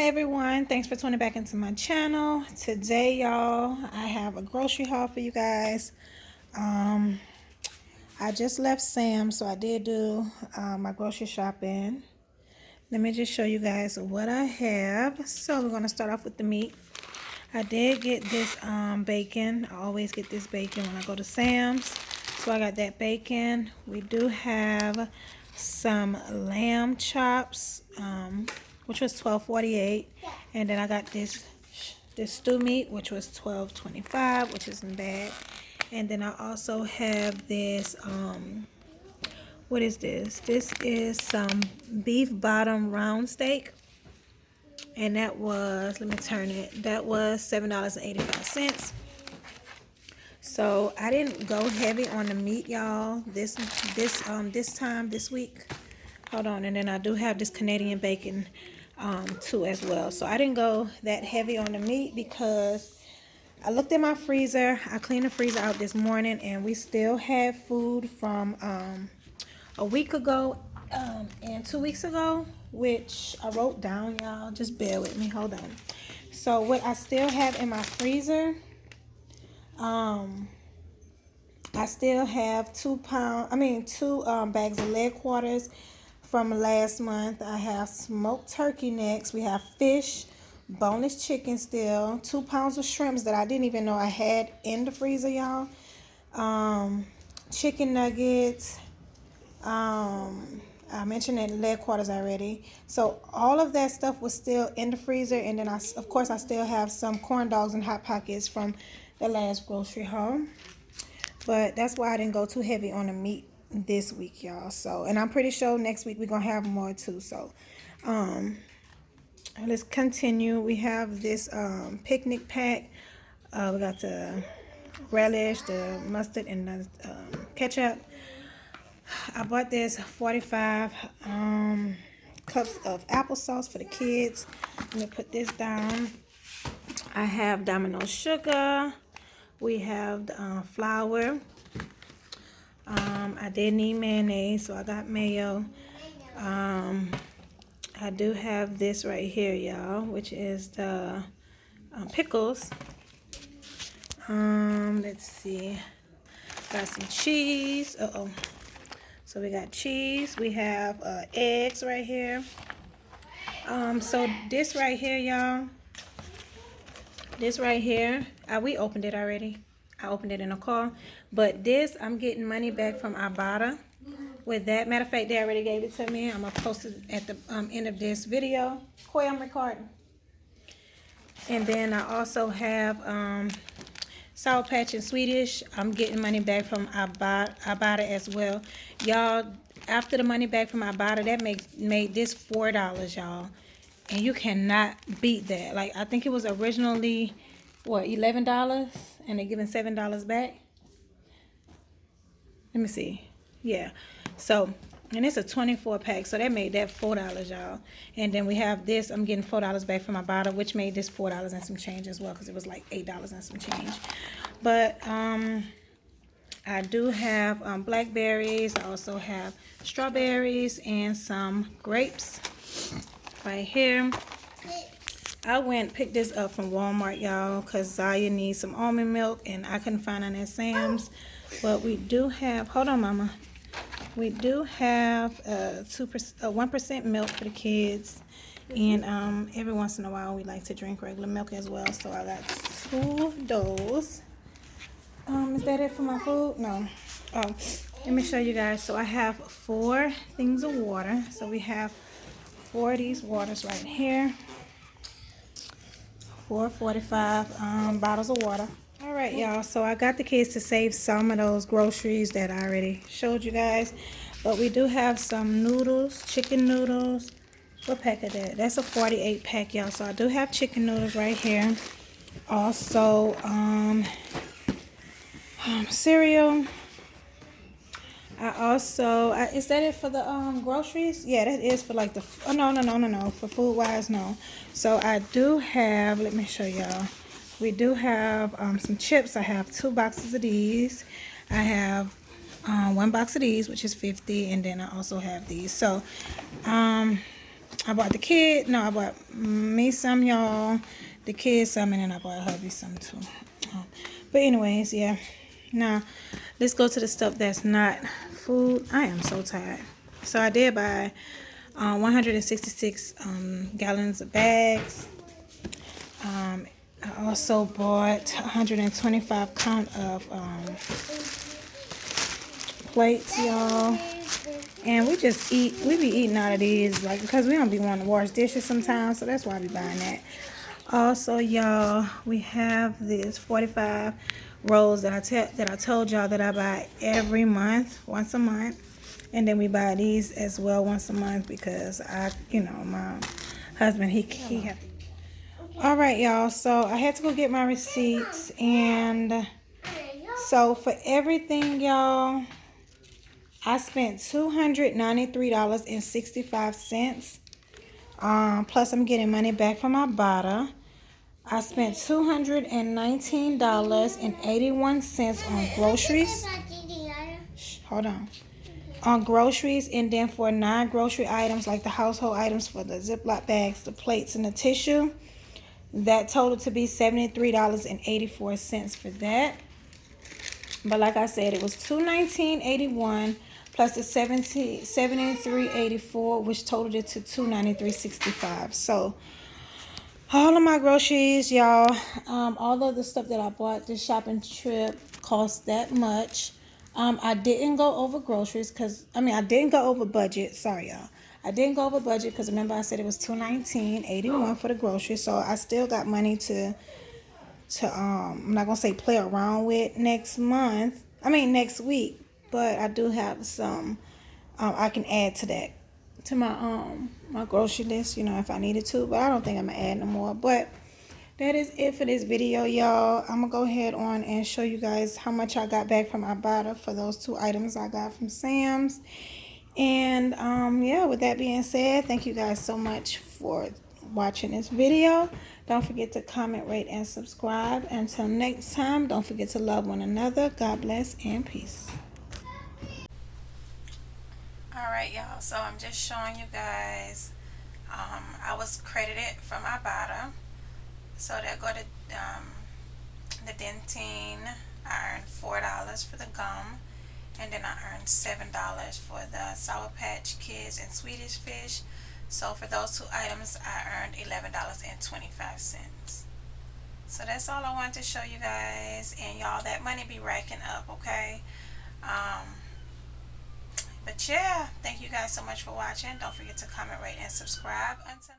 Hi everyone, thanks for tuning back into my channel. Today y'all, I have a grocery haul for you guys. I just left Sam's, so I did do my grocery shopping. Let me just show you guys what I have. So we're going to start off with the meat. I did get this bacon. I always get this bacon when I go to Sam's, so I got that bacon. We do have some lamb chops, which was $12.48, and then I got this stew meat, which was $12.25, which isn't bad. And then I also have this what is this? This is some beef bottom round steak, and that was, let me turn it, that was $7.85. So I didn't go heavy on the meat, y'all, this time this week. Hold on. And then I do have this Canadian bacon too as well. So I didn't go that heavy on the meat because I looked in my freezer. I cleaned the freezer out this morning, and we still have food from a week ago and 2 weeks ago, which I wrote down, y'all. Just bear with me. Hold on. So what I still have in my freezer, I still have 2 bags of leg quarters from last month. I have smoked turkey necks. We have fish, boneless chicken still, 2 pounds of shrimps that I didn't even know I had in the freezer, y'all. Chicken nuggets. I mentioned that leg quarters already. So all of that stuff was still in the freezer. And then, of course, I still have some corn dogs and Hot Pockets from the last grocery haul. But that's why I didn't go too heavy on the meat this week, y'all. So, and I'm pretty sure next week we're going to have more too. So, let's continue. We have this picnic pack. We got the relish, the mustard, and the ketchup. I bought this 45 cups of applesauce for the kids. Let me put this down. I have Domino's sugar. We have the flour. I did need mayonnaise, so I got mayo. I do have this right here, y'all, which is the pickles. Let's see. Got some cheese. So we got cheese. We have eggs right here. So this right here, y'all. This right here, we opened it already. I opened it in a car. But this, I'm getting money back from Ibotta. With that, matter of fact, they already gave it to me. I'm going to post it at the end of this video. Koi, I'm recording. And then I also have Sour Patch and Swedish. I'm getting money back from Ibotta as well. Y'all, after the money back from Ibotta, that made this $4, y'all. And you cannot beat that. Like, I think it was originally, what, $11? And they're giving $7 back. Let me see. Yeah. So, and it's a 24 pack. So that made that $4, y'all. And then we have this. I'm getting $4 back from my bottle, which made this $4 and some change as well, because it was like $8 and some change. But I do have blackberries. I also have strawberries and some grapes right here. I went and picked this up from Walmart, y'all, because Zaya needs some almond milk, and I couldn't find it at Sam's. But we do have, hold on, Mama. We do have 1% milk for the kids, and every once in a while we like to drink regular milk as well. So I got 2 of those. Is that it for my food? No. Oh, let me show you guys. So I have 4 things of water. So we have 4 of these waters right here. 4 45 bottles of water. All right, y'all. So I got the kids to save some of those groceries that I already showed you guys. But we do have some noodles, chicken noodles. What pack is that? That's a 48 pack, y'all. So I do have chicken noodles right here. Also, cereal. I also, is that it for the groceries? Yeah, that is for like the, oh, no, for food wise, no. So I do have, let me show y'all. We do have some chips. I have 2 boxes of these. I have 1 box of these, which is 50, and then I also have these. So I bought the kid. No, I bought me some, y'all. The kids some, and then I bought hubby some too. But anyways, yeah. Now, let's go to the stuff that's not food. I am so tired. So I did buy 166 gallons of bags. I also bought 125 count of plates, y'all. And we just eat, we be eating out of these, like, because we don't be wanting to wash dishes sometimes, so that's why I be buying that. Also, y'all, we have this 45 rolls that I told y'all that I buy every month, once a month. And then we buy these as well once a month because my husband, he had. All right, y'all, so I had to go get my receipts, and so for everything, y'all, I spent $293.65. Plus I'm getting money back from my bada. I spent $219.81 on groceries. Hold on. On groceries, and then for non-grocery items like the household items for the Ziploc bags, the plates, and the tissue, that totaled to be $73.84 for that. But like I said, it was $219.81 plus the $73.84, which totaled it to $293.65. So all of my groceries, y'all, all of the stuff that I bought this shopping trip cost that much. I didn't go over groceries I didn't go over budget. Sorry, y'all. I didn't go over budget because remember I said it was $219.81 for the groceries. So I still got money to I'm not gonna say play around with next week, but I do have some I can add to that, to my grocery list, if I needed to, but I don't think I'm gonna add no more. But that is it for this video, y'all. I'm gonna go ahead on and show you guys how much I got back from Ibotta for those 2 items I got from Sam's. And yeah, with that being said, thank you guys so much for watching this video. Don't forget to comment, rate, and subscribe. Until next time, don't forget to love one another. God bless and peace. Alright, y'all, so I'm just showing you guys, I was credited from Ibotta. So they'll go to the Dentine. I earned $4 for the gum. And then I earned $7 for the Sour Patch Kids and Swedish Fish. So for those 2 items, I earned $11.25. So that's all I wanted to show you guys. And y'all, that money be racking up, okay? But yeah, thank you guys so much for watching. Don't forget to comment, rate, and subscribe. Until